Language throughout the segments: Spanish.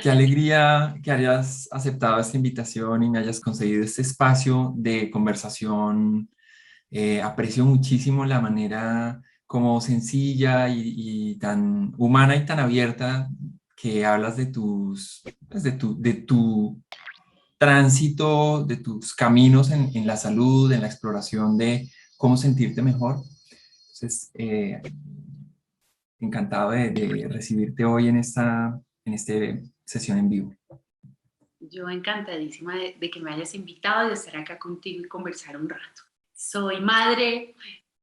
Qué alegría que hayas aceptado esta invitación y me hayas concedido este espacio de conversación. Aprecio muchísimo la manera como sencilla y tan humana y tan abierta que hablas de pues, de tu tránsito, de tus caminos en la salud, en la exploración de cómo sentirte mejor. Entonces, encantado de recibirte hoy en esta sesión en vivo. Yo encantadísima de que me hayas invitado y de estar acá contigo y conversar un rato. Soy madre,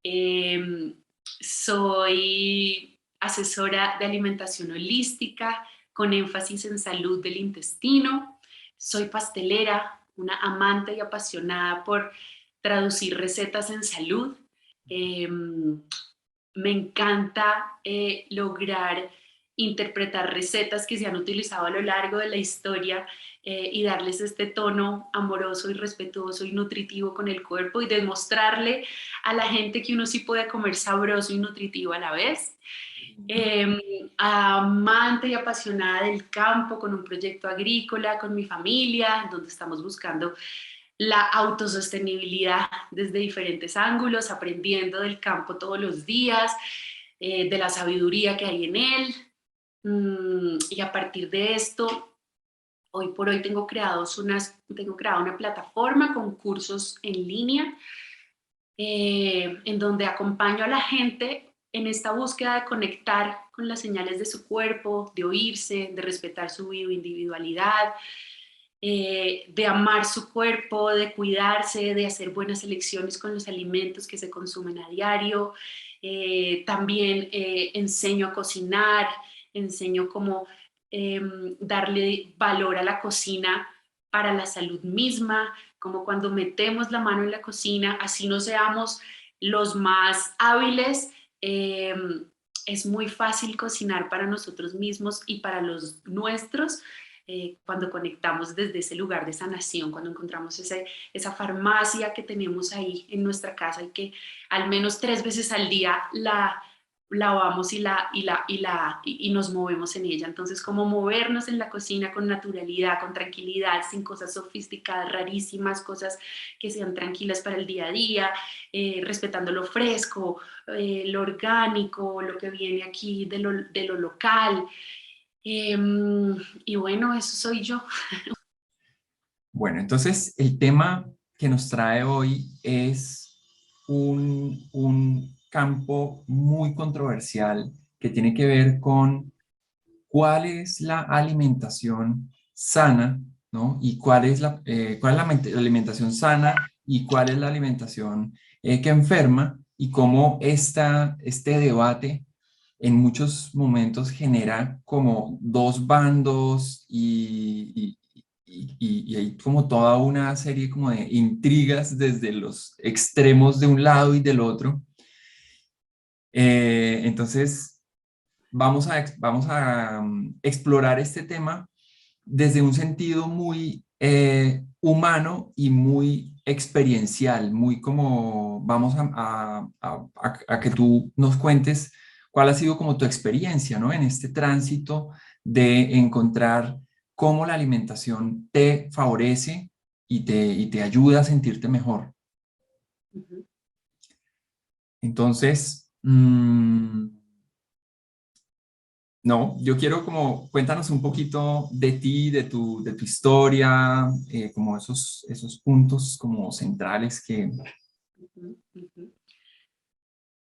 eh, soy asesora de alimentación holística con énfasis en salud del intestino, soy pastelera, una amante y apasionada por traducir recetas en salud. Eh, Me encanta lograr interpretar recetas que se han utilizado a lo largo de la historia y darles este tono amoroso y respetuoso y nutritivo con el cuerpo y demostrarle a la gente que uno sí puede comer sabroso y nutritivo a la vez. Amante y apasionada del campo, con un proyecto agrícola, con mi familia, donde estamos buscando la autosostenibilidad desde diferentes ángulos, aprendiendo del campo todos los días, de la sabiduría que hay en él. Y a partir de esto, hoy por hoy tengo creado una plataforma con cursos en línea en donde acompaño a la gente en esta búsqueda de conectar con las señales de su cuerpo, de oírse, de respetar su bioindividualidad, de amar su cuerpo, de cuidarse, de hacer buenas elecciones con los alimentos que se consumen a diario. También enseño a cocinar, enseño cómo darle valor a la cocina para la salud misma, como cuando metemos la mano en la cocina, así no seamos los más hábiles, eh, es muy fácil cocinar para nosotros mismos y para los nuestros cuando conectamos desde ese lugar de sanación, cuando encontramos esa farmacia que tenemos ahí en nuestra casa y que al menos 3 veces al día la lavamos y nos movemos en ella. Entonces, como movernos en la cocina con naturalidad, con tranquilidad, sin cosas sofisticadas, rarísimas, cosas que sean tranquilas para el día a día, respetando lo fresco, lo orgánico, lo que viene aquí de lo local. Eh, y bueno, eso soy yo. Bueno, entonces el tema que nos trae hoy es un campo muy controversial que tiene que ver con cuál es la alimentación sana, ¿no? Y cuál es la alimentación sana y cuál es la alimentación que enferma y cómo este debate en muchos momentos genera como dos bandos y hay como toda una serie como de intrigas desde los extremos de un lado y del otro. Entonces, vamos a explorar este tema desde un sentido muy humano y muy experiencial, muy como vamos a que tú nos cuentes cuál ha sido como tu experiencia, ¿no? En este tránsito de encontrar cómo la alimentación te favorece y te ayuda a sentirte mejor. Ujú. Entonces, no, yo quiero como, cuéntanos un poquito de ti, de tu historia, como esos puntos como centrales que... Ujú, ujú.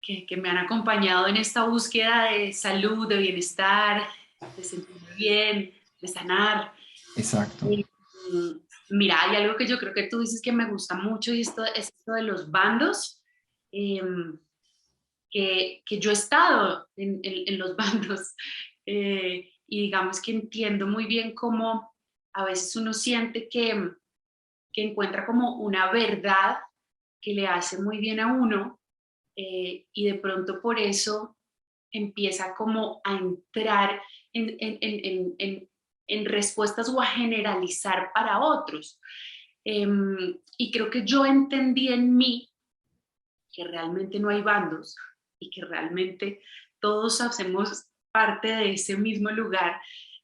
Que me han acompañado en esta búsqueda de salud, de bienestar, de sentirme bien, de sanar. Exacto. Y, mira, hay algo que yo creo que tú dices que me gusta mucho y esto es esto de los bandos, eh, que yo he estado en los bandos y digamos que entiendo muy bien cómo a veces uno siente que encuentra como una verdad que le hace muy bien a uno y de pronto por eso empieza como a entrar en respuestas o a generalizar para otros. Y creo que yo entendí en mí que realmente no hay bandos y que realmente todos hacemos parte de ese mismo lugar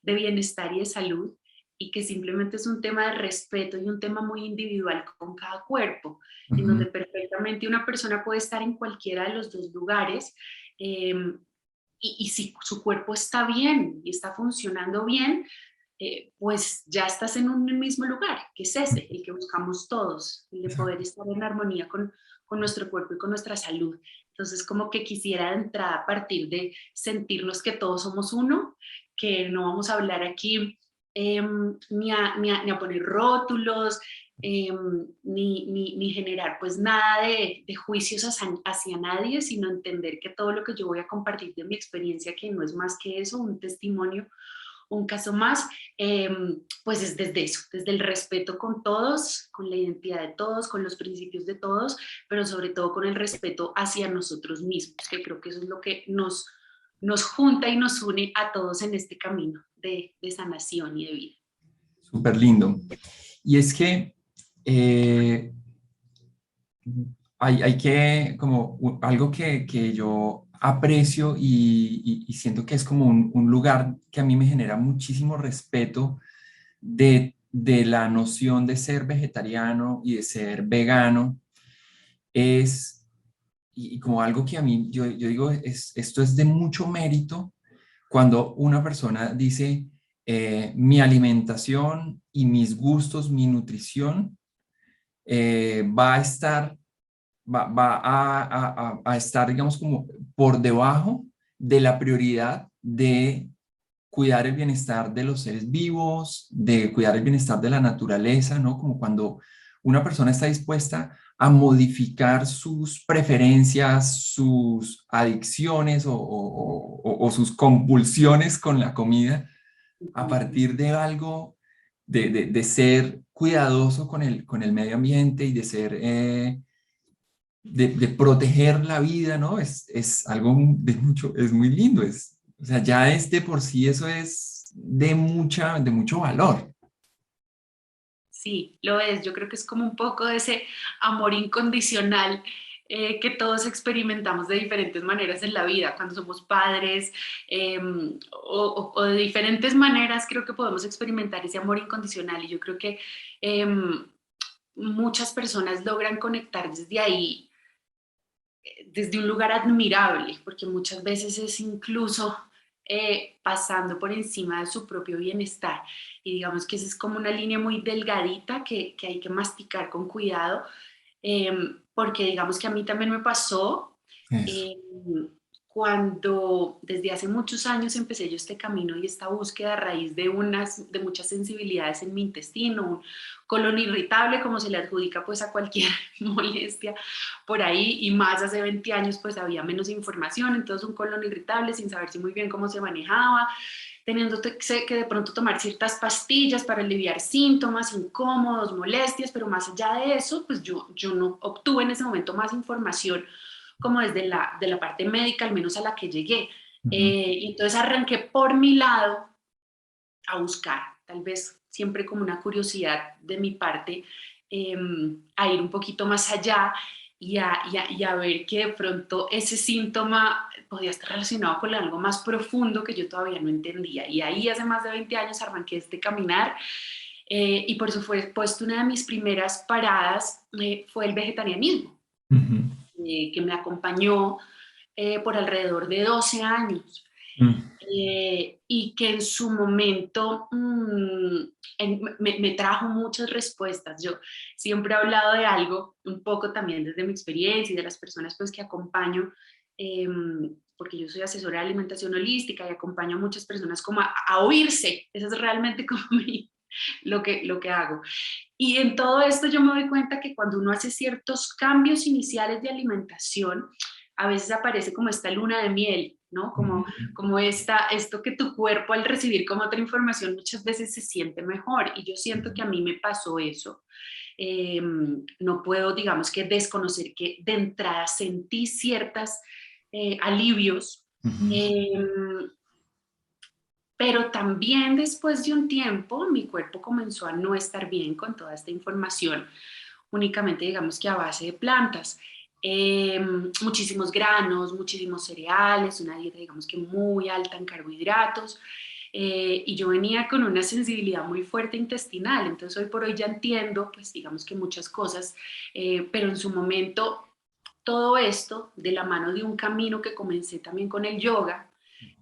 de bienestar y de salud, y que simplemente es un tema de respeto y un tema muy individual con cada cuerpo, en Ujú. donde perfectamente una persona puede estar en cualquiera de los dos lugares, eh, y si su cuerpo está bien y está funcionando bien, pues ya estás en un mismo lugar, que es ese, el que buscamos todos, el de poder Exacto. estar en armonía con nuestro cuerpo y con nuestra salud. Entonces, como que quisiera de entrada partir de sentirnos que todos somos uno, que no vamos a hablar aquí ni a poner rótulos, ni generar pues nada de juicios hacia nadie, sino entender que todo lo que yo voy a compartir de mi experiencia, que no es más que eso, un testimonio, un caso más, eh, pues es desde eso, desde el respeto con todos, con la identidad de todos, con los principios de todos, pero sobre todo con el respeto hacia nosotros mismos, que creo que eso es lo que nos junta y nos une a todos en este camino de sanación y de vida. Súper lindo. Y es que eh, hay que, como algo que yo aprecio y siento que es como un lugar que a mí me genera muchísimo respeto de la noción de ser vegetariano y de ser vegano, es, y como algo que a mí, yo digo, esto es de mucho mérito cuando una persona dice, mi alimentación y mis gustos, mi nutrición, va a estar, va a estar, digamos, como por debajo de la prioridad de cuidar el bienestar de los seres vivos, de cuidar el bienestar de la naturaleza, ¿no? Como cuando una persona está dispuesta a modificar sus preferencias, sus adicciones o sus compulsiones con la comida a partir de algo, de ser cuidadoso con el medio ambiente y de ser, de proteger la vida, ¿no? Es algo de mucho, es muy lindo, o sea, ya es de por sí eso es de mucho valor. Sí, lo es. Yo creo que es como un poco de ese amor incondicional que todos experimentamos de diferentes maneras en la vida, cuando somos padres, o de diferentes maneras creo que podemos experimentar ese amor incondicional, y yo creo que eh, muchas personas logran conectar desde ahí, desde un lugar admirable, porque muchas veces es incluso pasando por encima de su propio bienestar. Y digamos que esa es como una línea muy delgadita que hay que masticar con cuidado, eh, porque digamos que a mí también me pasó Eso. eh, cuando desde hace muchos años empecé yo este camino y esta búsqueda a raíz de muchas sensibilidades en mi intestino, un colon irritable como se le adjudica pues a cualquier molestia por ahí, y más hace 20 años pues había menos información, entonces un colon irritable sin saberse muy bien cómo se manejaba, teniendo que de pronto tomar ciertas pastillas para aliviar síntomas incómodos, molestias, pero más allá de eso, pues yo no obtuve en ese momento más información como desde de la parte médica, al menos a la que llegué. Ujú. Y entonces arranqué por mi lado a buscar, tal vez siempre como una curiosidad de mi parte, eh, a ir un poquito más allá y a ver que de pronto ese síntoma podía estar relacionado con algo más profundo que yo todavía no entendía. Y ahí hace más de 20 años arranqué este caminar, y por supuesto una de mis primeras paradas fue el vegetarianismo, Ujú. que me acompañó por alrededor de 12 años. Mm. Y que en su momento me trajo muchas respuestas. Yo siempre he hablado de algo, un poco también desde mi experiencia y de las personas pues que acompaño, eh, porque yo soy asesora de alimentación holística y acompaño a muchas personas como a oírse. Eso es realmente como lo que hago. Y en todo esto yo me doy cuenta que cuando uno hace ciertos cambios iniciales de alimentación, a veces aparece como esta luna de miel, ¿no? Ujú. Como esto que tu cuerpo al recibir como otra información muchas veces se siente mejor. Y yo siento que a mí me pasó eso. No puedo, digamos que desconocer que de entrada sentí ciertos alivios. Ujú. Eh, pero también después de un tiempo mi cuerpo comenzó a no estar bien con toda esta información, únicamente digamos que a base de plantas. Muchísimos granos, muchísimos cereales, una dieta digamos que muy alta en carbohidratos, y yo venía con una sensibilidad muy fuerte intestinal, entonces hoy por hoy ya entiendo, pues digamos que muchas cosas, pero en su momento todo esto de la mano de un camino que comencé también con el yoga,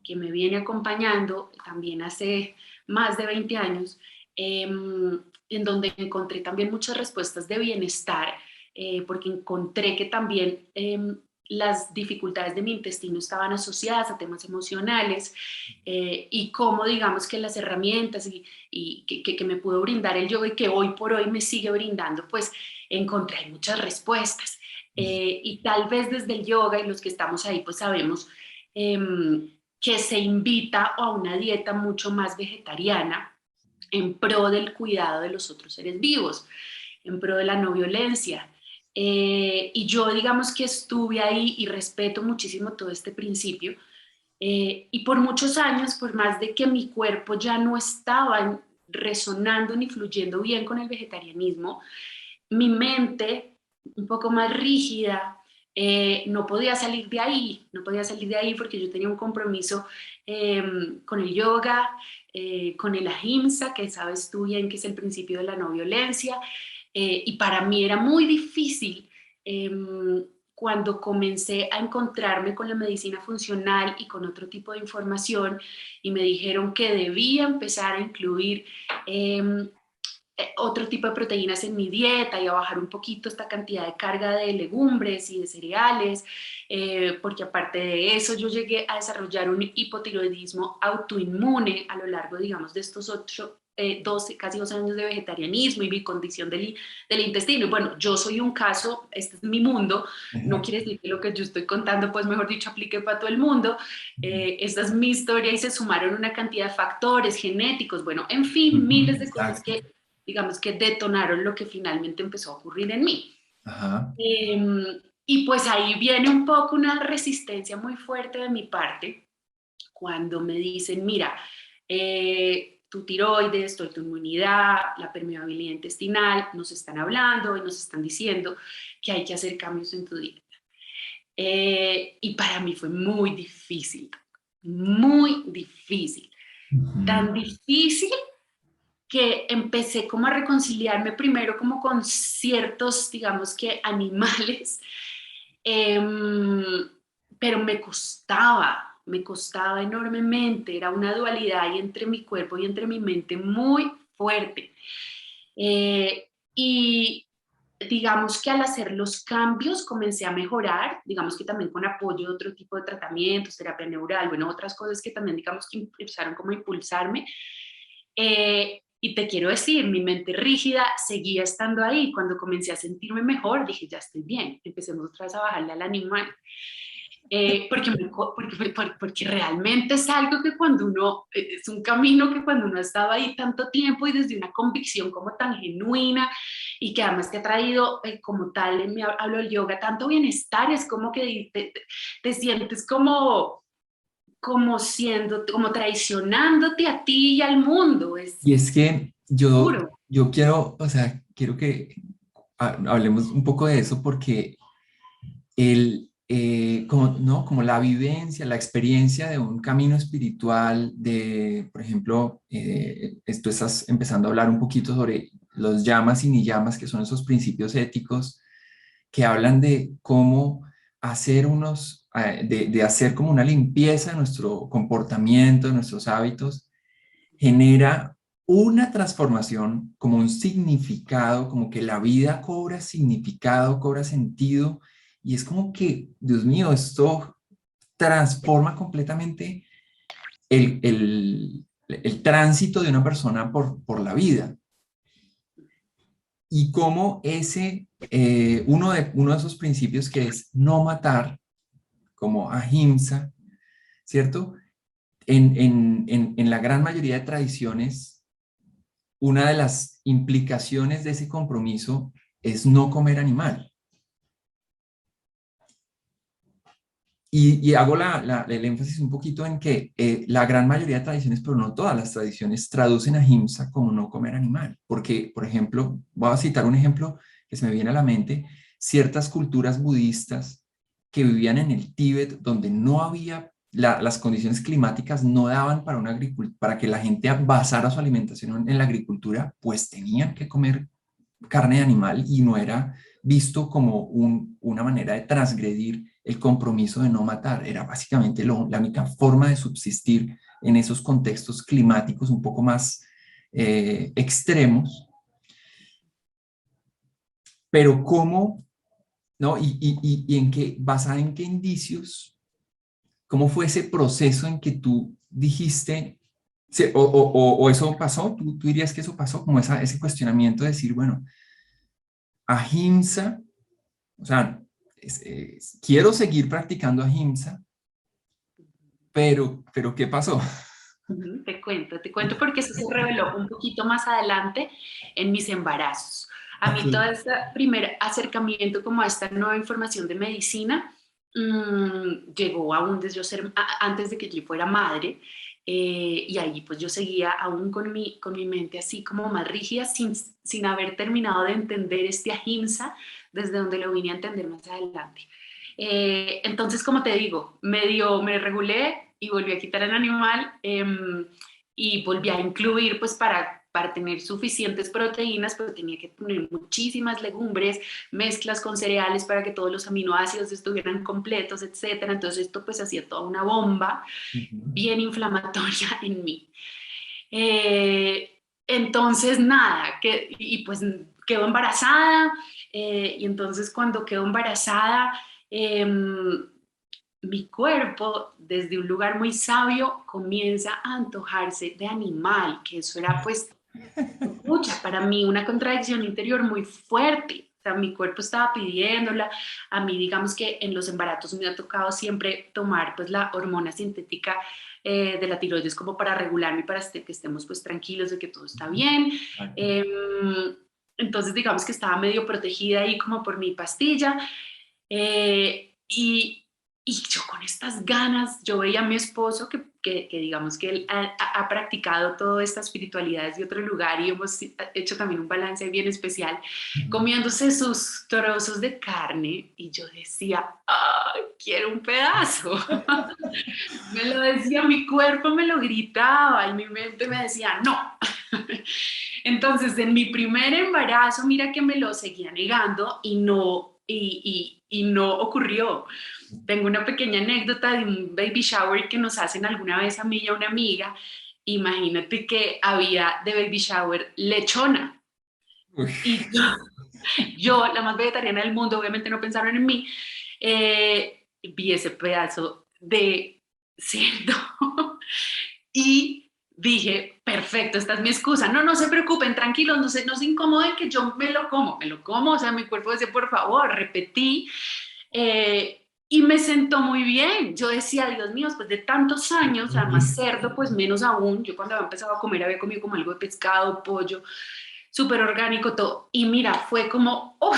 que me viene acompañando también hace más de 20 años, en donde encontré también muchas respuestas de bienestar, porque encontré que también las dificultades de mi intestino estaban asociadas a temas emocionales, y cómo digamos que las herramientas que me pudo brindar el yoga y que hoy por hoy me sigue brindando, pues encontré muchas respuestas. Y tal vez desde el yoga y los que estamos ahí pues sabemos que se invita a una dieta mucho más vegetariana en pro del cuidado de los otros seres vivos, en pro de la no violencia. Y yo digamos que estuve ahí y respeto muchísimo todo este principio. Y por muchos años, por más de que mi cuerpo ya no estaba resonando ni fluyendo bien con el vegetarianismo, mi mente, un poco más rígida, no podía salir de ahí, no podía salir de ahí porque yo tenía un compromiso con el yoga, con el ahimsa, que sabes tú bien que es el principio de la no violencia, y para mí era muy difícil eh, cuando comencé a encontrarme con la medicina funcional y con otro tipo de información y me dijeron que debía empezar a incluir otro tipo de proteínas en mi dieta y a bajar un poquito esta cantidad de carga de legumbres y de cereales, porque aparte de eso yo llegué a desarrollar un hipotiroidismo autoinmune a lo largo, digamos, de estos 12, casi 12 años de vegetarianismo y mi condición del intestino. Y bueno, yo soy un caso, este es mi mundo, no quiere decir que lo que yo estoy contando, pues mejor dicho, aplique para todo el mundo. Esta es mi historia y se sumaron una cantidad de factores genéticos, bueno, en fin, miles de cosas Exacto. que digamos que detonaron lo que finalmente empezó a ocurrir en mí. Ajá. Y pues ahí viene un poco una resistencia muy fuerte de mi parte cuando me dicen, mira, tu tiroides, tu inmunidad, la permeabilidad intestinal, nos están hablando y nos están diciendo que hay que hacer cambios en tu dieta. Y para mí fue muy difícil, Ujú. tan difícil que empecé como a reconciliarme primero como con ciertos, digamos que animales, em, pero me costaba enormemente, era una dualidad ahí entre mi cuerpo y entre mi mente muy fuerte. Y digamos que al hacer los cambios comencé a mejorar, digamos que también con apoyo de otro tipo de tratamientos, terapia neural, bueno, otras cosas que también digamos que empezaron como a impulsarme. Y te quiero decir, mi mente rígida seguía estando ahí. Cuando comencé a sentirme mejor, dije, ya estoy bien, empecemos otra vez a bajarle al animal. Porque realmente es algo que cuando uno, es un camino que cuando uno ha estado ahí tanto tiempo y desde una convicción como tan genuina y que además te ha traído como tal, me hablo del yoga, tanto bienestar, es como que te sientes como siendo, como traicionándote a ti y al mundo, es Y es que duro. yo quiero, o sea, quiero que hablemos un poco de eso porque como, ¿no? Como la vivencia, la experiencia de un camino espiritual, de, por ejemplo, tú estás empezando a hablar un poquito sobre los llamas y ni llamas, que son esos principios éticos que hablan de cómo hacer de hacer como una limpieza de nuestro comportamiento, de nuestros hábitos, genera una transformación, como un significado, como que la vida cobra significado, cobra sentido, y es como que, Dios mío, esto transforma completamente el tránsito de una persona por la vida. Y cómo uno de esos principios que es no matar, como ahimsa, ¿cierto? En la gran mayoría de tradiciones, una de las implicaciones de ese compromiso es no comer animal. Y hago el énfasis un poquito en que la gran mayoría de tradiciones, pero no todas las tradiciones, traducen ahimsa como no comer animal. Porque, por ejemplo, voy a citar un ejemplo que se me viene a la mente, ciertas culturas budistas que vivían en el Tíbet, donde no había las condiciones climáticas no daban para, para que la gente basara su alimentación en la agricultura, pues tenían que comer carne de animal y no era visto como una manera de transgredir el compromiso de no matar. Era básicamente la única forma de subsistir en esos contextos climáticos un poco más extremos. Pero cómo, ¿no? Y en qué, basada en qué indicios, cómo fue ese proceso en que tú dijiste, o eso pasó, ¿tú dirías que eso pasó, como ese cuestionamiento de decir, bueno, ahimsa, o sea, quiero seguir practicando ahimsa, pero ¿qué pasó? Te cuento porque eso se reveló un poquito más adelante en mis embarazos. A mí todo este primer acercamiento como a esta nueva información de medicina llegó aún desde yo ser, antes de que yo fuera madre, y ahí pues yo seguía aún con mi mente así como más rígida sin haber terminado de entender este ahimsa desde donde lo vine a entender más adelante. Entonces, como te digo, me regulé y volví a quitar el animal y volví a incluir, pues para tener suficientes proteínas, pero tenía que poner muchísimas legumbres, mezclas con cereales para que todos los aminoácidos estuvieran completos, etcétera. Entonces esto pues hacía toda una bomba bien inflamatoria en mí. Entonces, nada, y pues quedo embarazada, y entonces cuando quedo embarazada, eh, mi cuerpo, desde un lugar muy sabio, comienza a antojarse de animal, que eso era pues, mucha, para mí una contradicción interior muy fuerte. O sea, mi cuerpo estaba pidiéndola. A mí, digamos que en los embarazos me ha tocado siempre tomar pues la hormona sintética de la tiroides como para regularme y para que estemos pues tranquilos de que todo está bien. Eh, entonces, digamos que estaba medio protegida ahí como por mi pastilla. Eh, y, y yo con estas ganas, yo veía a mi esposo que digamos que él ha practicado toda esta espiritualidad de otro lugar y hemos hecho también un balance bien especial, comiéndose sus trozos de carne y yo decía, ¡ay, quiero un pedazo! Me lo decía, mi cuerpo me lo gritaba y mi mente me decía, no. Entonces, en mi primer embarazo, mira que me lo seguía negando y no ocurrió. Tengo una pequeña anécdota de un baby shower que nos hacen alguna vez a mí y a una amiga. Imagínate que había de baby shower lechona. Uy. Y yo, la más vegetariana del mundo, obviamente no pensaron en mí, vi ese pedazo de cerdo y dije, perfecto, esta es mi excusa. No, no se preocupen, tranquilos, no se incomoden que yo me lo como, o sea, mi cuerpo decía, por favor, repetí. Y me sentó muy bien. Yo decía, Dios mío, después de tantos años, además cerdo, pues menos aún. Yo cuando había empezado a comer había comido como algo de pescado, pollo, súper orgánico, todo. Y mira, fue como, oh,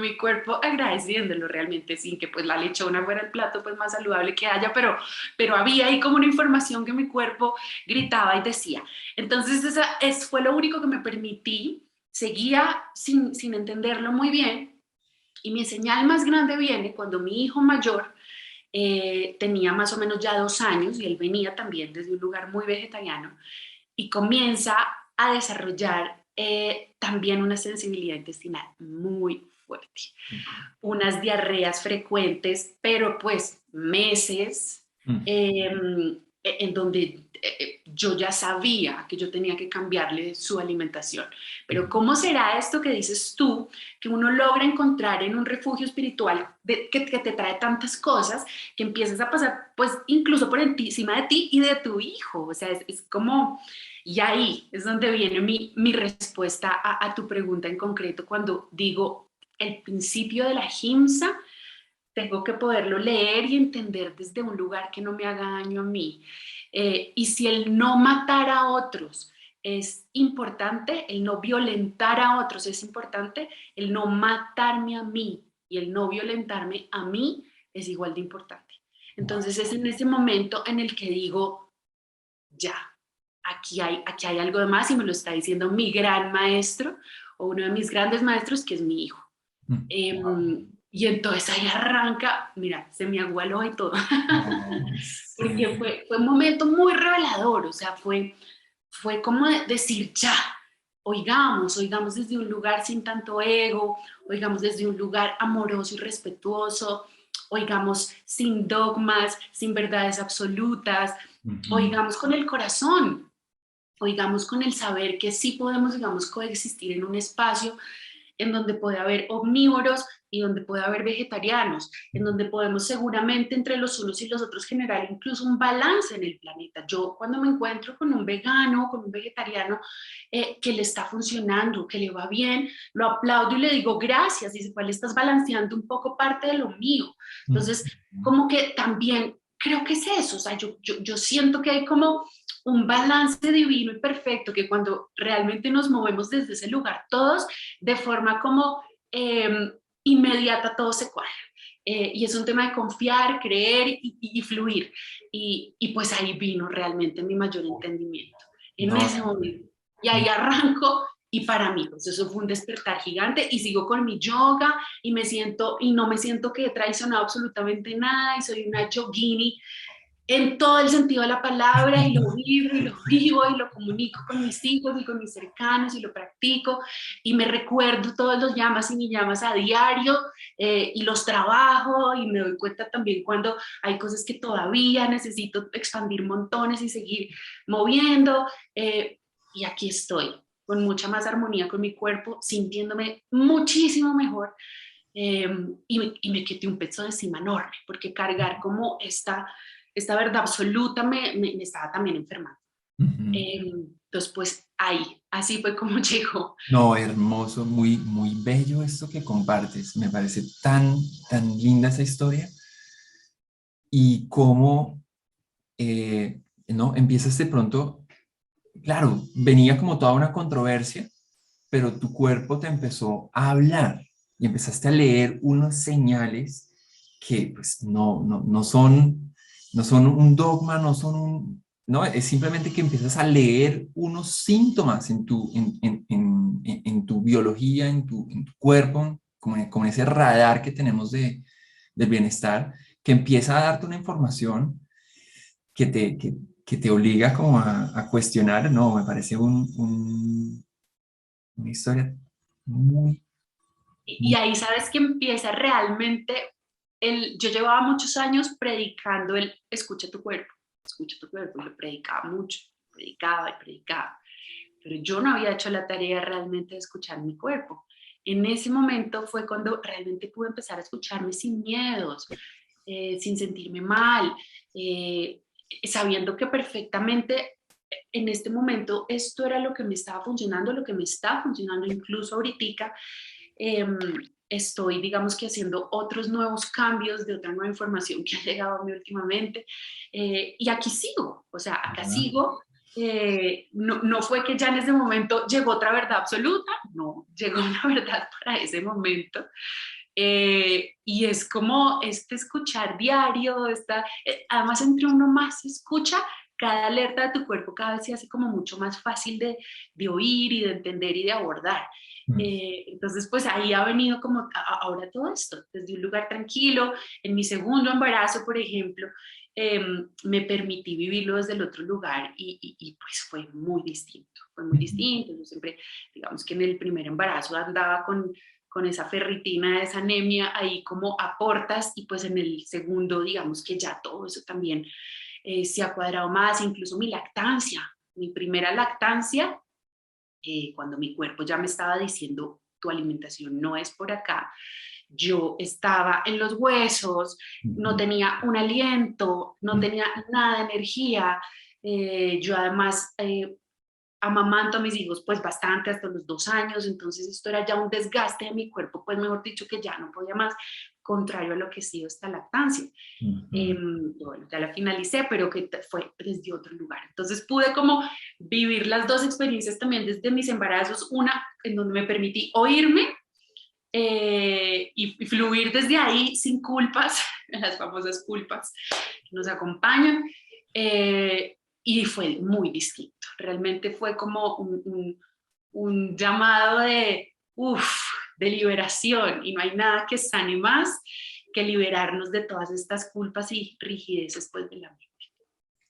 mi cuerpo agradeciéndolo realmente, sin que pues la lechona fuera el plato pues más saludable que haya, pero había ahí como una información que mi cuerpo gritaba y decía. Entonces fue lo único que me permití, seguía sin entenderlo muy bien, y mi señal más grande viene cuando mi hijo mayor tenía más o menos ya 2 años y él venía también desde un lugar muy vegetariano y comienza a desarrollar también una sensibilidad intestinal muy fuerte, unas diarreas frecuentes, pero pues meses en donde yo ya sabía que yo tenía que cambiarle su alimentación. Pero ¿cómo será esto que dices tú, que uno logra encontrar en un refugio espiritual que te trae tantas cosas, que empiezas a pasar pues incluso por encima de ti y de tu hijo? O sea, es como... Y ahí es donde viene mi respuesta a tu pregunta en concreto, cuando digo el principio de la ahimsa, tengo que poderlo leer y entender desde un lugar que no me haga daño a mí. Y si el no matar a otros es importante, el no violentar a otros es importante, el no matarme a mí y el no violentarme a mí es igual de importante. Entonces es en ese momento en el que digo, ya, aquí hay algo de más y me lo está diciendo mi gran maestro o uno de mis grandes maestros que es mi hijo. Y entonces ahí arranca, mira, se me aguó el ojo y todo, No, porque sí. fue un momento muy revelador, o sea, fue como decir ya, oigamos desde un lugar sin tanto ego, oigamos desde un lugar amoroso y respetuoso, oigamos sin dogmas, sin verdades absolutas, Ujú. oigamos con el corazón, oigamos con el saber que sí podemos, digamos, coexistir en un espacio en donde puede haber omnívoros y donde puede haber vegetarianos, en donde podemos seguramente entre los unos y los otros generar incluso un balance en el planeta. Yo cuando me encuentro con un vegano, con un vegetariano que le está funcionando, que le va bien, lo aplaudo y le digo gracias, y dice, pues le estás balanceando un poco parte de lo mío. Entonces, Ujú. como que también creo que es eso, o sea, yo siento que hay como un balance divino y perfecto, que cuando realmente nos movemos desde ese lugar todos, de forma como inmediata todo se cuadra. Y es un tema de confiar, creer y fluir. Y pues ahí vino realmente mi mayor entendimiento, en No, ese momento. Y ahí arranco y para mí, pues eso fue un despertar gigante y sigo con mi yoga y me siento, y no me siento que he traicionado absolutamente nada y soy una yogini en todo el sentido de la palabra y lo vivo y lo comunico con mis hijos y con mis cercanos y lo practico y me recuerdo todos los llamas y mis llamas a diario y los trabajo y me doy cuenta también cuando hay cosas que todavía necesito expandir montones y seguir moviendo y aquí estoy con mucha más armonía con mi cuerpo, sintiéndome muchísimo mejor y me quité un peso de encima enorme, porque cargar como esta verdad absoluta me estaba también enfermando. ujú. Entonces, pues ahí, así fue como llegó. No, hermoso, muy, muy bello esto que compartes. Me parece tan, tan linda esa historia y cómo, ¿no? Empiezas de pronto, claro, venía como toda una controversia, pero tu cuerpo te empezó a hablar y empezaste a leer unas señales que pues no son un dogma, no son un, no, es simplemente que empiezas a leer unos síntomas en tu biología, en tu cuerpo, como en ese radar que tenemos del bienestar, que empieza a darte una información que que te obliga como a cuestionar, no, me parece una historia muy, Y ahí sabes que empieza realmente, yo llevaba muchos años predicando el escucha tu cuerpo, y lo predicaba mucho, predicaba y predicaba, pero yo no había hecho la tarea realmente de escuchar mi cuerpo. En ese momento fue cuando realmente pude empezar a escucharme sin miedos, sin sentirme mal, eh, sabiendo que perfectamente en este momento esto era lo que me estaba funcionando, lo que me está funcionando incluso ahorita. Eh, Estoy, digamos que haciendo otros nuevos cambios de otra nueva información que ha llegado a mí últimamente. Y aquí sigo, o sea, acá ¿verdad? sigo. No fue que ya en ese momento llegó otra verdad absoluta, no, llegó una verdad para ese momento. Y es como este escuchar diario, además entre uno más escucha, cada alerta de tu cuerpo cada vez se hace como mucho más fácil de oír y de entender y de abordar. Mm. Entonces, pues ahí ha venido como ahora todo esto, desde un lugar tranquilo. En mi segundo embarazo, por ejemplo, me permití vivirlo desde el otro lugar y pues fue muy Ujú. distinto. Yo siempre, digamos que en el primer embarazo andaba con esa ferritina, esa anemia ahí como aportas y pues en el segundo digamos que ya todo eso también se ha cuadrado más, incluso mi primera lactancia, cuando mi cuerpo ya me estaba diciendo tu alimentación no es por acá, yo estaba en los huesos, no Ujú. tenía un aliento, no Mm. tenía nada de energía, yo además amamanto a mis hijos pues bastante hasta los 2 años, entonces esto era ya un desgaste de mi cuerpo, pues mejor dicho que ya no podía más, contrario a lo que ha sido esta lactancia. Ujú. Bueno, ya la finalicé, pero que fue desde otro lugar. Entonces pude como vivir las dos experiencias también desde mis embarazos, una en donde me permití oírme y fluir desde ahí sin culpas, las famosas culpas que nos acompañan. Y fue muy distinto. Realmente fue como un llamado de, uff, de liberación, y no hay nada que sane más que liberarnos de todas estas culpas y rigideces pues, de la mente.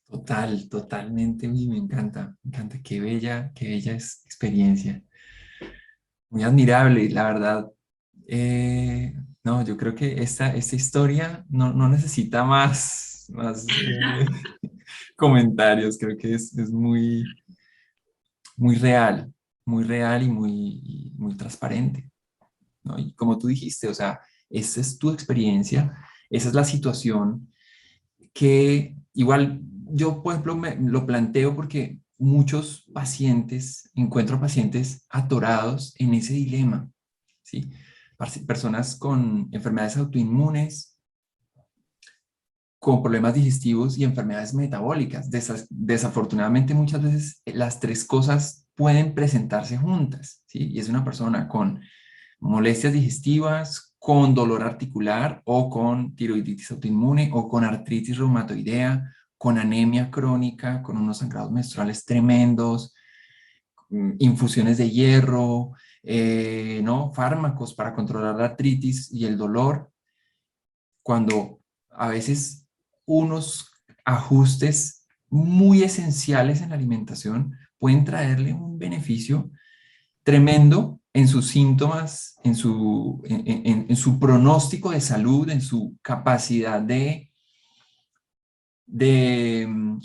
Total, totalmente, uy, me encanta, qué bella es experiencia, muy admirable, la verdad. No, yo creo que esta historia no necesita más comentarios, creo que es muy real y muy transparente, ¿no? Y como tú dijiste, o sea, esa es tu experiencia, esa es la situación que igual yo, por ejemplo, lo planteo porque muchos pacientes, encuentro pacientes atorados en ese dilema, ¿sí? Personas con enfermedades autoinmunes, con problemas digestivos y enfermedades metabólicas. Desafortunadamente, muchas veces las tres cosas pueden presentarse juntas, ¿sí? Y es una persona con molestias digestivas, con dolor articular o con tiroiditis autoinmune o con artritis reumatoidea, con anemia crónica, con unos sangrados menstruales tremendos, infusiones de hierro, ¿no? Fármacos para controlar la artritis y el dolor, cuando a veces unos ajustes muy esenciales en la alimentación pueden traerle un beneficio tremendo en sus síntomas, en su pronóstico de salud, en su capacidad de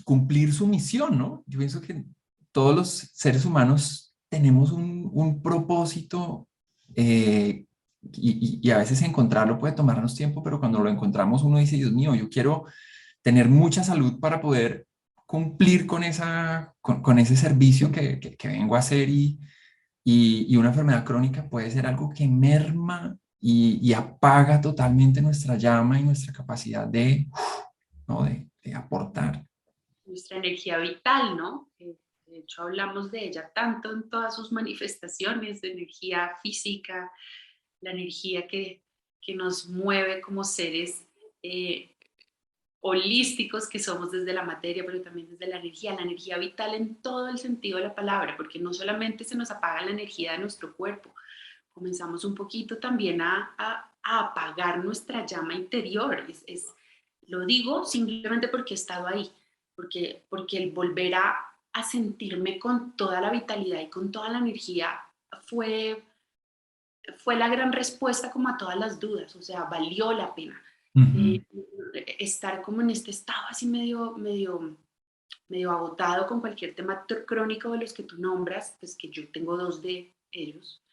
cumplir su misión, ¿no? Yo pienso que todos los seres humanos tenemos un propósito y a veces encontrarlo puede tomarnos tiempo, pero cuando lo encontramos uno dice, Dios mío, yo quiero tener mucha salud para poder cumplir con ese servicio que vengo a hacer y una enfermedad crónica puede ser algo que merma y apaga totalmente nuestra llama y nuestra capacidad ¿no? de aportar. Nuestra energía vital, ¿no? De hecho, hablamos de ella tanto en todas sus manifestaciones, de energía física, la energía que nos mueve como seres eh, holísticos que somos desde la materia, pero también desde la energía vital en todo el sentido de la palabra, porque no solamente se nos apaga la energía de nuestro cuerpo, comenzamos un poquito también a apagar nuestra llama interior. Lo digo simplemente porque he estado ahí, porque el volver a sentirme con toda la vitalidad y con toda la energía fue, fue la gran respuesta como a todas las dudas, o sea, valió la pena. Ujú. Eh, Estar como en este estado así medio agotado con cualquier tema crónico de los que tú nombras, pues que yo tengo dos de ellos,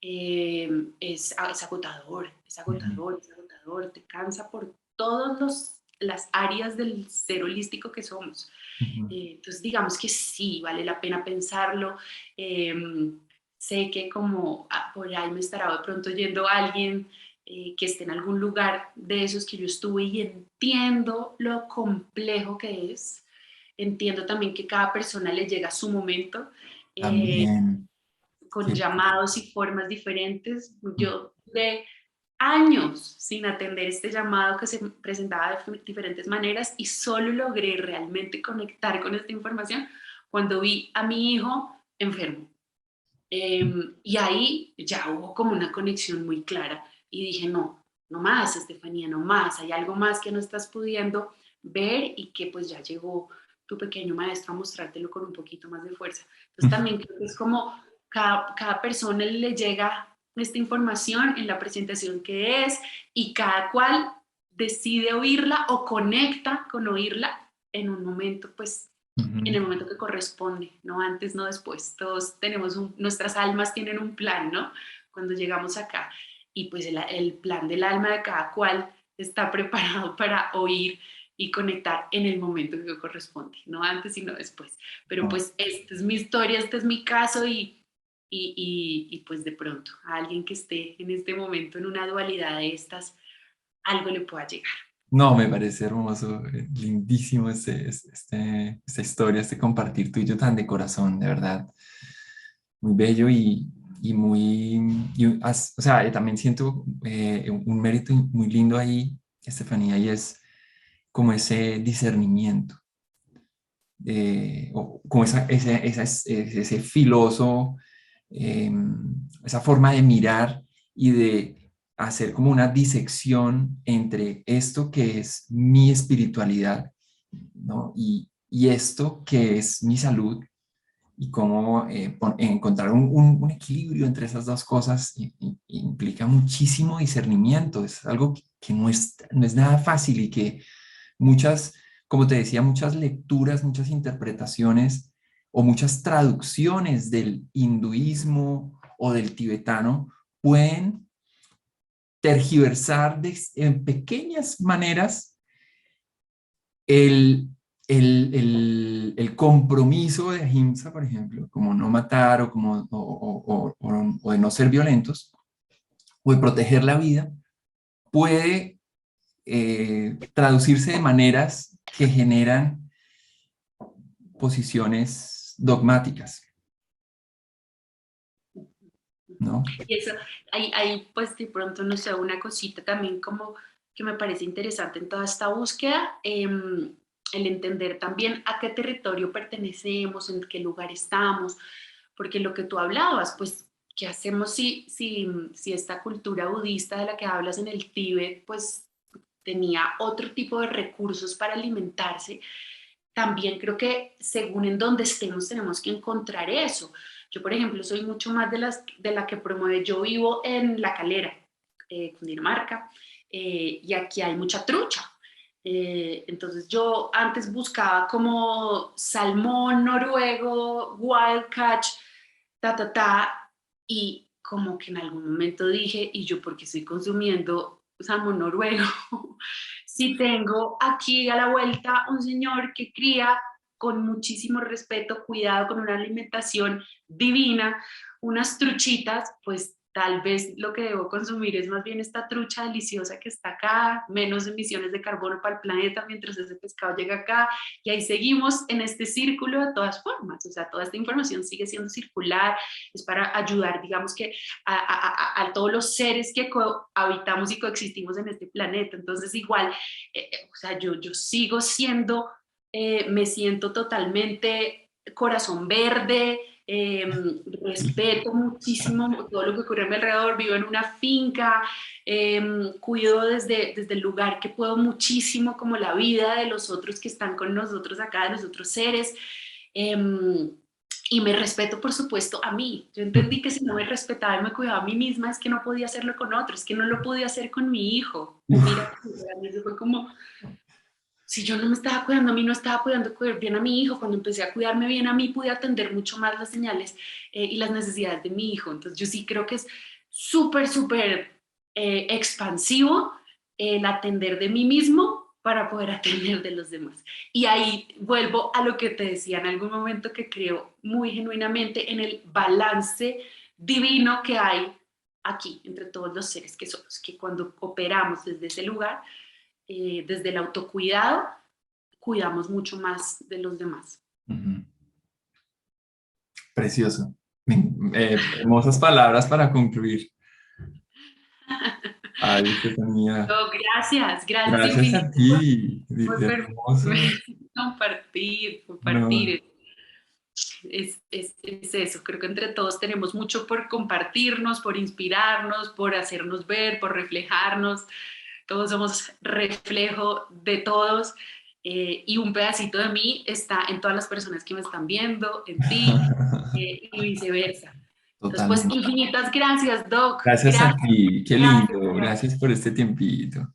es agotador, es Ujú. agotador, es agotador, te cansa por todas las áreas del ser holístico que somos. Ujú. Entonces, digamos que sí, vale la pena pensarlo. Eh, Sé que como por ahí me estará de pronto yendo alguien que esté en algún lugar de esos que yo estuve y entiendo lo complejo que es. Entiendo también que cada persona le llega a su momento. Eh, También. con Qué- llamados y formas diferentes. Yo de años sin atender este llamado que se presentaba de diferentes maneras y solo logré realmente conectar con esta información cuando vi a mi hijo enfermo. Y ahí ya hubo como una conexión muy clara y dije, no, no más, Estefanía, no más, hay algo más que no estás pudiendo ver y que pues ya llegó tu pequeño maestro a mostrártelo con un poquito más de fuerza. Entonces también creo que es como cada persona le llega esta información en la presentación que es y cada cual decide oírla o conecta con oírla en un momento pues en Ujú. el momento que corresponde, no antes, no después. Todos tenemos nuestras almas tienen un plan, ¿no? Cuando llegamos acá. Y pues el plan del alma de cada cual está preparado para oír y conectar en el momento que corresponde, no antes, sino después. Pero No, pues esta es mi historia, este es mi caso y pues de pronto a alguien que esté en este momento en una dualidad de estas, algo le pueda llegar. no, me parece hermoso, lindísimo esta historia, este compartir tuyo tan de corazón, de verdad. Muy bello y o sea, también siento un mérito muy lindo ahí, Estefanía, y es como ese discernimiento, o como ese filoso, esa forma de mirar y de hacer como una disección entre esto que es mi espiritualidad, ¿no? Y esto que es mi salud y cómo encontrar un equilibrio entre esas dos cosas implica muchísimo discernimiento, es algo que no es nada fácil y que muchas, como te decía, muchas lecturas, muchas interpretaciones o muchas traducciones del hinduismo o del tibetano pueden tergiversar en pequeñas maneras el, el compromiso de ahimsa, por ejemplo, como no matar o, como, o de no ser violentos, o de proteger la vida, puede traducirse de maneras que generan posiciones dogmáticas, ¿no? Y eso, hay pues de pronto, no sé, una cosita también como que me parece interesante en toda esta búsqueda, el entender también a qué territorio pertenecemos, en qué lugar estamos, porque lo que tú hablabas, pues, ¿qué hacemos si esta cultura budista de la que hablas en el Tíbet, pues tenía otro tipo de recursos para alimentarse? También creo que según en donde estemos tenemos que encontrar eso. Yo, por ejemplo, soy mucho más de la que promueve. Yo vivo en La Calera, Cundinamarca, y aquí hay mucha trucha. Entonces yo antes buscaba como salmón noruego, wild catch, y como que en algún momento dije, ¿y yo por qué estoy consumiendo salmón noruego? Si tengo aquí a la vuelta un señor que cría con muchísimo respeto, cuidado, con una alimentación divina, unas truchitas, pues tal vez lo que debo consumir es más bien esta trucha deliciosa que está acá, menos emisiones de carbono para el planeta mientras ese pescado llega acá, y ahí seguimos en este círculo de todas formas, o sea, toda esta información sigue siendo circular, es para ayudar, digamos que, a todos los seres que habitamos y coexistimos en este planeta. Entonces igual, o sea, yo sigo siendo, me siento totalmente corazón verde, respeto muchísimo todo lo que ocurre a mi alrededor, vivo en una finca, cuido desde el lugar que puedo muchísimo como la vida de los otros que están con nosotros acá, de los otros seres, y me respeto por supuesto a mí. Yo entendí que si no me respetaba y me cuidaba a mí misma es que no podía hacerlo con otros, que no lo podía hacer con mi hijo. Mira, eso fue como, si yo no me estaba cuidando a mí, no estaba pudiendo cuidar bien a mi hijo. Cuando empecé a cuidarme bien a mí, pude atender mucho más las señales y las necesidades de mi hijo. Entonces yo sí creo que es súper, súper expansivo el atender de mí mismo para poder atender de los demás. Y ahí vuelvo a lo que te decía en algún momento, que creo muy genuinamente en el balance divino que hay aquí entre todos los seres que somos, que cuando operamos desde ese lugar, desde el autocuidado, cuidamos mucho más de los demás. Ujú. Precioso. Hermosas palabras para concluir. Ay, Estefanía. Oh, gracias, gracias Gracias a infinitas ti. por Hermoso. compartir, No, compartir. Es eso, creo que entre todos tenemos mucho por compartirnos, por inspirarnos, por hacernos ver, por reflejarnos. Todos somos reflejo de todos, y un pedacito de mí está en todas las personas que me están viendo, en ti, y viceversa. Entonces, pues totalmente. infinitas gracias, Doc. Gracias a Gracias, ti. Qué gracias. lindo. Gracias por este tiempito.